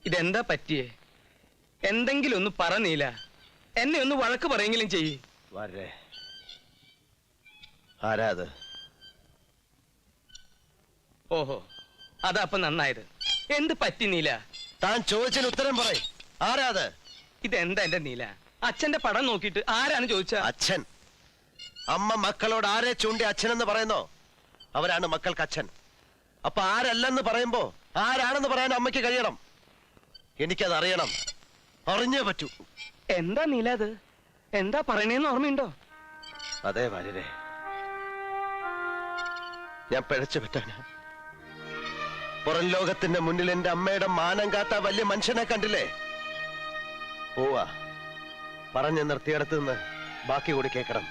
ഇതെന്താ പറ്റിയേ? എന്തെങ്കിലും ഒന്ന് പറഞ്ഞില്ല. എന്നെ ഒന്ന് വഴക്ക് പറയെങ്കിലും ചെയ്യ്. വരേ. ആരാ അത്? ഓഹോ, അതപ്പൊ നന്നായത്. എന്ത് പറ്റി നീല? താൻ ചോദിച്ചതിന് ഉത്തരം പറയ്. ആരാ അത്? ഇതെന്താ എന്റെ നീല? അച്ഛന്റെ പടം നോക്കിയിട്ട് ആരാണ് ചോദിച്ച? അച്ഛൻ. അമ്മ മക്കളോട് ആരെ ചൂണ്ടി അച്ഛനെന്ന് പറയുന്നോ അവരാണ് മക്കൾക്ക് അച്ഛൻ. അപ്പൊ ആരല്ലെന്ന് പറയുമ്പോ ആരാണെന്ന് പറയാൻ അമ്മയ്ക്ക് കഴിയണം. എനിക്കത് അറിയണം. അറിഞ്ഞേ പറ്റൂ. എന്താ നീല അത്? എന്താ പറയണേന്ന് ഓർമ്മയുണ്ടോ? അതെ വാര്യരെ, ഞാൻ പിഴച്ചു പറ്റാനാ. പുറം ലോകത്തിന്റെ മുന്നിൽ എന്റെ അമ്മയുടെ മാനം കാത്ത വലിയ മനുഷ്യനെ കണ്ടില്ലേ? പോവാ. പറഞ്ഞു നിർത്തിയിടത്ത് നിന്ന് ബാക്കി കൂടി കേൾക്കണം.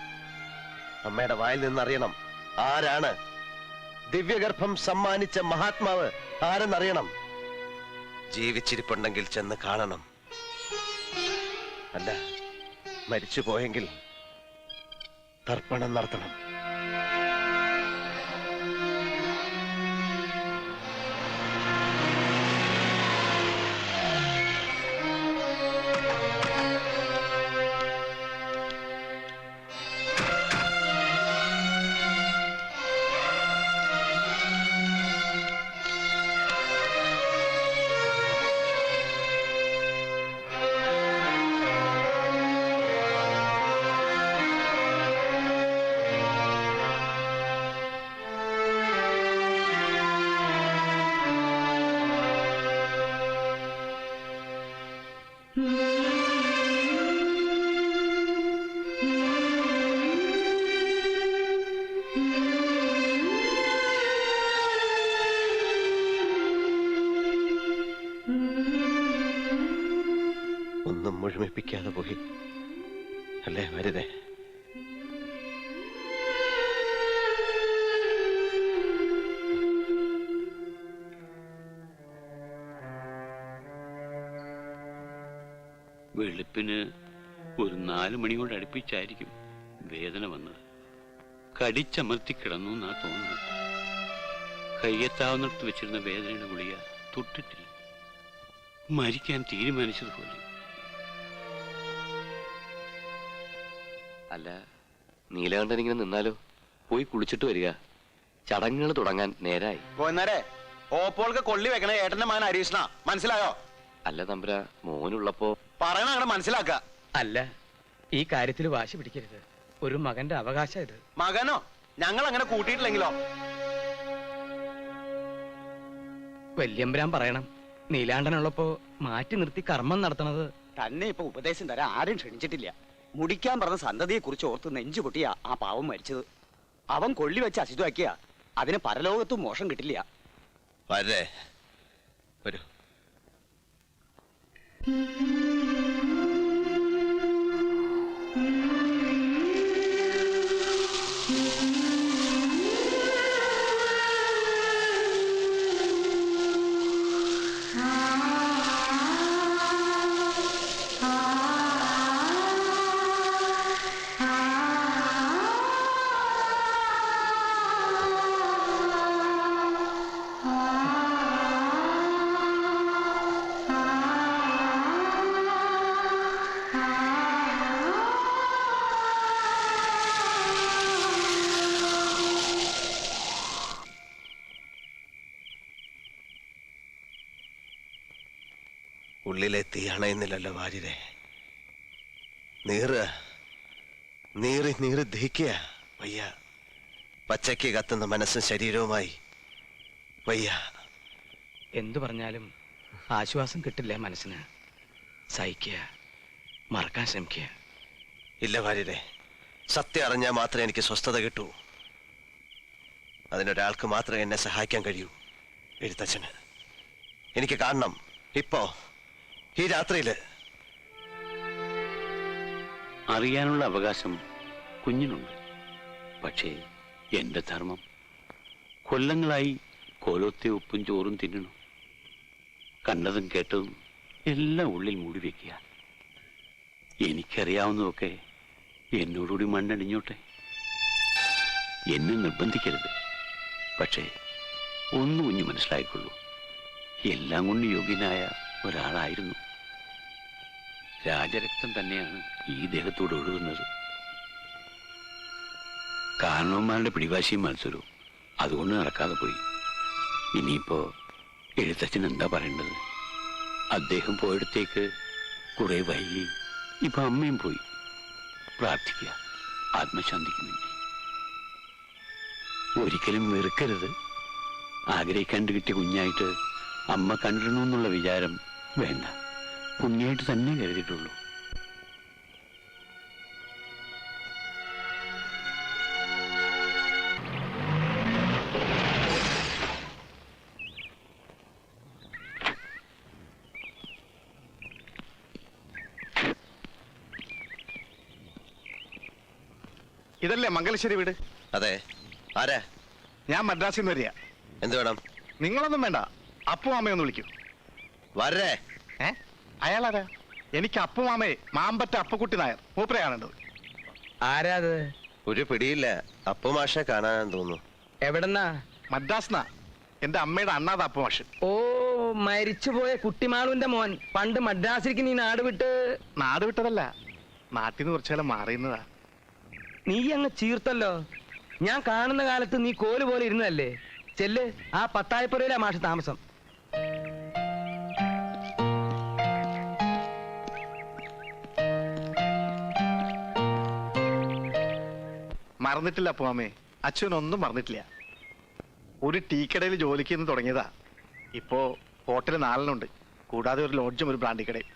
അമ്മയുടെ വായിൽ നിന്നറിയണം ആരാണ്. ദിവ്യഗർഭം സമ്മാനിച്ച മഹാത്മാവ് ആരെന്നറിയണം. ജീവിച്ചിരിപ്പുണ്ടെങ്കിൽ ചെന്ന് കാണണം. അല്ല, മരിച്ചു പോയെങ്കിൽ തർപ്പണം നടത്തണം. ഒന്നും മുഴുമിപ്പിക്കാതെ പോയി അല്ലേ വരുതേ? വെളുപ്പിന് ഒരു 4 മണി കൊണ്ട് അടുപ്പിച്ചായിരിക്കും വേദന വന്നത്. കടിച്ചമർത്തി കിടന്നു എന്നാ തോന്നുന്നത്. കയ്യെത്താവുന്നിടത്ത് വെച്ചിരുന്ന വേദനയുടെ ഗുളിക തൊട്ടിട്ടില്ല. മരിക്കാൻ തീരുമാനിച്ചതുപോലെ. അല്ല, നീലകണ്ഠൻ ഇങ്ങനെ നിന്നാലോ? പോയി കുളിച്ചിട്ട് വരിക. ചടങ്ങുകൾ തുടങ്ങാൻ നേരായി. ഓപ്പോൾക്ക് കൊള്ളി വെക്കണ ഏട്ടന്റെ മകൻ ഹരീഷ്ണ, മനസ്സിലായോ? അല്ല തമ്പുരാ, മോനുള്ളപ്പോ പറയണ അങ്ങനെ മനസ്സിലാക്ക. അല്ല, ഈ കാര്യത്തിൽ വാശി പിടിക്കരുത്. ഒരു മകന്റെ അവകാശം ഇത്. മകനോ? ഞങ്ങൾ അങ്ങനെ കൂട്ടിയിട്ടില്ലെങ്കിലോ? വല്യമ്പരാൻ പറയണം, നീലാണ്ടനുള്ളപ്പോ മാറ്റി നിർത്തി കർമ്മം നടത്തണത്. തന്നെ ഇപ്പൊ ഉപദേശം തരാൻ ആരും ക്ഷണിച്ചിട്ടില്ല. മുടിക്കാൻ പറഞ്ഞ സന്തതിയെ കുറിച്ച് ഓർത്ത് നെഞ്ചു പൊട്ടിയാ ആ പാവം മരിച്ചത്. അവൻ കൊള്ളി വെച്ച് അശുദ്ധമാക്കിയ അതിന് പരലോകത്തും മോശം കിട്ടില്ല. വരൂ. ഉള്ളിലെ തീ അണയുന്നില്ലല്ലോ വാര്യരെ. നീറി ദഹിക്കുക വയ്യ. പച്ചയ്ക്ക് കത്തുന്ന മനസ്സും ശരീരവുമായി വയ്യ. എന്തു പറഞ്ഞാലും ആശ്വാസം കിട്ടില്ല മനസ്സിന്. സഹിക്കുക, മറക്കാൻ ശ്രമിക്കുക. ഇല്ല വാര്യരെ, സത്യം അറിഞ്ഞാൽ മാത്രമേ എനിക്ക് സ്വസ്ഥത കിട്ടൂ. അതിനൊരാൾക്ക് മാത്രമേ എന്നെ സഹായിക്കാൻ കഴിയൂ. എഴുത്തച്ഛന് എനിക്ക് കാണണം. ഇപ്പോ ഈ രാത്രിയില്. അറിയാനുള്ള അവകാശം കുഞ്ഞിനുണ്ട്. പക്ഷേ എന്റെ ധർമ്മം കൊല്ലങ്ങളായി കോലത്തെ ഉപ്പും ചോറും തിന്നണു. കണ്ടതും കേട്ടതും എല്ലാം ഉള്ളിൽ മൂടി വെക്കുക. എനിക്കറിയാവുന്നതൊക്കെ എന്നോടുകൂടി മണ്ണടിഞ്ഞോട്ടെ. എന്നെ നിർബന്ധിക്കരുത്. പക്ഷേ ഒന്ന് കുഞ്ഞു മനസ്സിലായിക്കൊള്ളൂ, എല്ലാം കൊണ്ട് യോഗ്യനായ ഒരാളായിരുന്നു. രാജരക്തം തന്നെയാണ് ഈ ദേഹത്തോട് ഒഴുകുന്നത്. കാരണവന്മാരുടെ പിടിവാശിയും മത്സരവും അതുകൊണ്ട് നടക്കാതെ പോയി. ഇനിയിപ്പോ എഴുത്തച്ഛൻ എന്താ പറയേണ്ടത്? അദ്ദേഹം പോയിടത്തേക്ക് കുറെ വൈകി. ഇപ്പൊ അമ്മയും പോയി. പ്രാർത്ഥിക്കുക ആത്മശാന്തിക്ക് വേണ്ടി. ഒരിക്കലും വെറുക്കരുത്. ആഗ്രഹിക്കാണ്ട് കിട്ടിയ കുഞ്ഞായിട്ട് അമ്മ കണ്ടിരുന്നെന്നുള്ള വിചാരം വേണ്ട. കുഞ്ഞായിട്ട് തന്നെ കരുതിയിട്ടുള്ളൂ. ഇതല്ലേ മംഗലശ്ശേരി വീട്? അതെ. ആരാ? ഞാൻ മദ്രാസിൽ നിന്ന് വരിക. എന്ത് വേണം? നിങ്ങളൊന്നും വേണ്ട, അപ്പു മാമയൊന്ന് വിളിക്കൂ. വരേ. അയാളാരാ? എനിക്ക് അപ്പു മാമയെ മാമ്പറ്റ അപ്പുക്കുട്ടി നായർ മൂപ്പരയാണുണ്ടത്. ആരാത്? ഒരു പിടിയില്ല. അപ്പു മാഷെ കാണാനെന്ന് തോന്നുന്നു. എവിടെന്നാ? മദ്രാസ്ന്നാ. എന്റെ അമ്മയുടെ അണ്ണാത അപ്പു മാഷ്. ഓ, മരിച്ചുപോയ കുട്ടിമാളുവിന്റെ മോൻ. പണ്ട് മദ്രാസിലേക്ക് നീ നാട് വിട്ട്. നാട് വിട്ടതല്ല, നാട്ടിൽ നിന്ന് കുറച്ചുകാലം മാറിയുന്നതാ. നീ അങ്ങ് ചീർത്തല്ലോ. ഞാൻ കാണുന്ന കാലത്ത് നീ കോല് പോലെ ഇരുന്നതല്ലേ. ചെല്ല്, ആ പത്തായപ്പുരയിലാ മാഷ് താമസം. മറന്നിട്ടില്ല അപ്പു മാമേ, അച്ഛനൊന്നും മറന്നിട്ടില്ല. ഒരു ടീക്കടയിൽ ജോലിക്ക് നിന്ന് തുടങ്ങിയതാ. ഇപ്പോ ഹോട്ടൽ 4 കൂടാതെ ഒരു ലോഡ്ജും ഒരു ബ്രാൻഡി കടയും.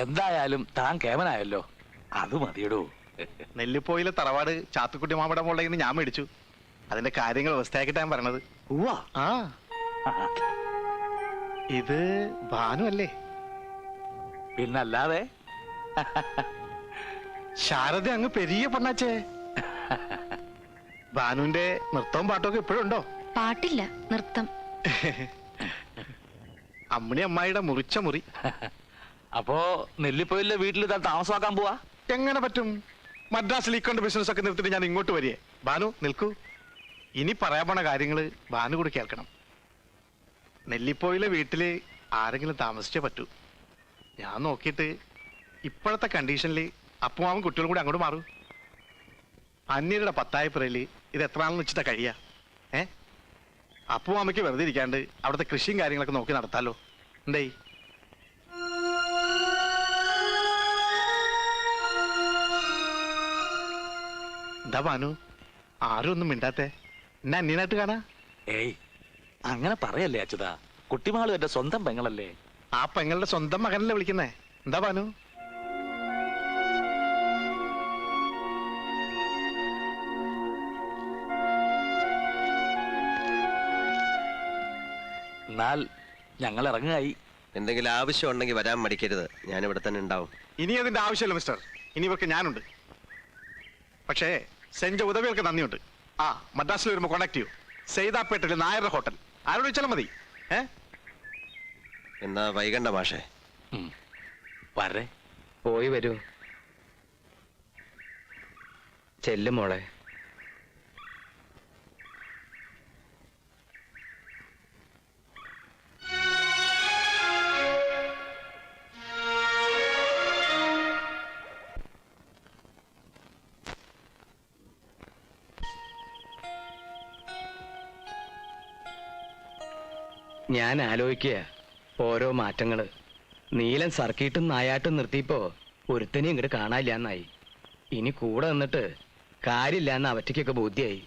എന്തായാലും താൻ കേമനായല്ലോ, അത് മതിയടോ. നെല്ലിപ്പോയിലെ തറവാട് ചാത്തുക്കുട്ടി മാമയുടെ മോളുടെ കയ്യിൽ നിന്ന് ഞാൻ മേടിച്ചു. അതിന്റെ കാര്യങ്ങൾ വ്യവസ്ഥയാക്കിട്ടാ ഞാൻ പറഞ്ഞത്. ആ, ഇത് ഭാനു അല്ലേ? പിന്നല്ലാതെ. ശാരദ അങ്ങ് പെരിയ പൊണ്ണാച്ചേ. ഭാനുവിന്റെ നൃത്തവും പാട്ടും ഒക്കെ ഇപ്പോഴും ഉണ്ടോ? പാട്ടില്ല, നൃത്തം. അമ്മിണി അമ്മായിയുടെ മുറിച്ച മുറി. അപ്പോ നെല്ലിപ്പോയിലെ വീട്ടിൽ താൻ താമസമാക്കാൻ പോവാ? എങ്ങനെ പറ്റും? മദ്രാസിൽ ഇക്കൊണ്ട് ബിസിനസ് ഒക്കെ നിർത്തിട്ട് ഞാൻ ഇങ്ങോട്ട് വരികയെ. ഭാനു നിൽക്കൂ. ഇനി പറയാൻ പോണ കാര്യങ്ങള് ഭാനു കൂടി കേൾക്കണം. നെല്ലിപ്പോയിലെ വീട്ടില് ആരെങ്കിലും താമസിച്ചേ പറ്റൂ. ഞാൻ നോക്കിയിട്ട് ഇപ്പോഴത്തെ കണ്ടീഷനിൽ അപ്പുമാവും കുട്ടികളും കൂടി അങ്ങോട്ട് മാറൂ. അന്യരുടെ പത്തായപ്പുറയില് ഇത് എത്ര നാളെന്ന് വെച്ചിട്ടാ കഴിയാ? അപ്പുമാമയ്ക്ക് വെറുതെ ഇരിക്കാണ്ട് അവിടുത്തെ കൃഷിയും കാര്യങ്ങളൊക്കെ നോക്കി നടത്താലോ. എന്തേ? എന്താ ഭാനു, ആരും ഒന്നും മിണ്ടാത്തെ? എന്നെ അന്യനായിട്ട് കാണാ? ഏയ്, അങ്ങനെ പറയല്ലേ അച്യുതാ. കുട്ടിമാളും എന്റെ സ്വന്തം പെങ്ങളല്ലേ. ആ പെങ്ങളുടെ സ്വന്തം മകനല്ലേ വിളിക്കുന്നേ. എന്താ ഭാനു? എന്നാൽ ഞങ്ങൾ ഇറങ്ങായി. എന്തെങ്കിലും ആവശ്യം ഉണ്ടെങ്കിൽ വരാൻ മടിക്കരുത്. ഞാൻ ഇവിടെ തന്നെ ഉണ്ടാവും. ഇനി അതിന്റെ ആവശ്യമില്ല മിസ്റ്റർ. ഇനി ഇവർക്ക് ഞാനുണ്ട്. പക്ഷേ സെഞ്ച ഉദവികൾക്ക് നന്ദിയുണ്ട്. ആ, മദ്രാസിൽ വരുമ്പോൾ കോണ്ടാക്ട് ചെയ്യൂ. സെയ്താപ്പേട്ടിൽ നായരുടെ ഹോട്ടൽ. ആരോട് വെച്ചാലും മതി. എന്നാ വൈകണ്ട മാഷേ. വരേ. പോയി വരൂ. ചെല്ലും മോളെ. ഞാൻ ആലോചിക്കുക ഓരോ മാറ്റങ്ങള്. നീലൻ സർക്കിട്ടും നായാട്ടും നിർത്തിയപ്പോ ഒരുത്തനെയും ഇങ്ങോട്ട് കാണാനില്ലാന്നായി. ഇനി കൂടെ നിന്നിട്ട് കാര്യമില്ലാന്ന് അവറ്റയ്ക്കൊക്കെ ബോധ്യായി.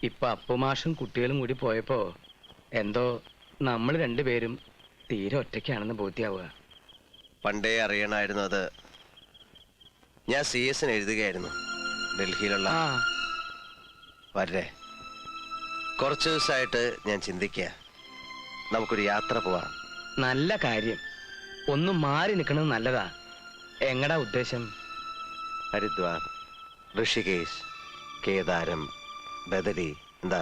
ഇപ്പൊ അപ്പുമാഷും കുട്ടികളും കൂടി പോയപ്പോ എന്തോ നമ്മൾ രണ്ടുപേരും തീരെ ഒറ്റയ്ക്കാണെന്ന് ബോധ്യാവുക. പണ്ടേ അറിയണമായിരുന്നു അത്. ഞാൻ CS എഴുതുകയായിരുന്നു ഡൽഹിയിലുള്ള. വരേ. കുറച്ചു ദിവസമായിട്ട് ഞാൻ ചിന്തിക്കുക, നമുക്കൊരു യാത്ര പോവാം. നല്ല കാര്യം. ഒന്ന് മാറി നിൽക്കണത് നല്ലതാ. എങ്ങടാ ഉദ്ദേശം? ഹരിദ്വാർ, ഋഷികേശ്, കേദാരം, ബദരി. എന്താ?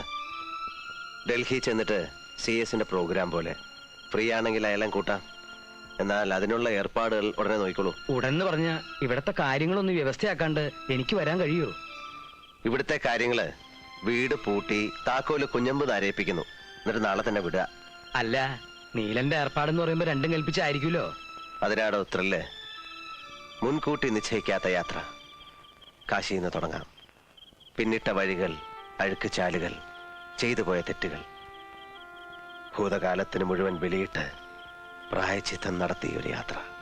ഡൽഹി ചെന്നിട്ട് CS പ്രോഗ്രാം പോലെ ഫ്രീ ആണെങ്കിൽ അയാളെ കൂട്ടാം. എന്നാൽ അതിനുള്ള ഏർപ്പാടുകൾ ഉടനെ നോക്കിക്കോളൂ. ഉടനെ പറഞ്ഞ ഇവിടത്തെ കാര്യങ്ങളൊന്ന് വ്യവസ്ഥയാക്കാണ്ട് എനിക്ക് വരാൻ കഴിയുമോ? ഇവിടുത്തെ കാര്യങ്ങള് വീട് പൂട്ടി താക്കോല് കുഞ്ഞമ്പ് ധാരയിപ്പിക്കുന്നു. എന്നിട്ട് നാളെ തന്നെ വിടുക. അല്ല, നീലന്റെ ഏർപ്പാടെന്ന് പറയുമ്പോ രണ്ടും കൽപ്പിച്ചായിരിക്കുമല്ലോ. അതിനാടോ ത്രില്ല്? മുൻകൂട്ടി നിശ്ചയിക്കാത്ത യാത്ര. കാശിയിൽ നിന്ന് തുടങ്ങാം. പിന്നിട്ട വഴികൾ, അഴുക്ക് ചാലുകൾ, ചെയ്തു പോയ തെറ്റുകൾ, ഭൂതകാലത്തിന് മുഴുവൻ വെളിയിട്ട് പ്രായച്ചിത്തം നടത്തിയ ഒരു യാത്ര.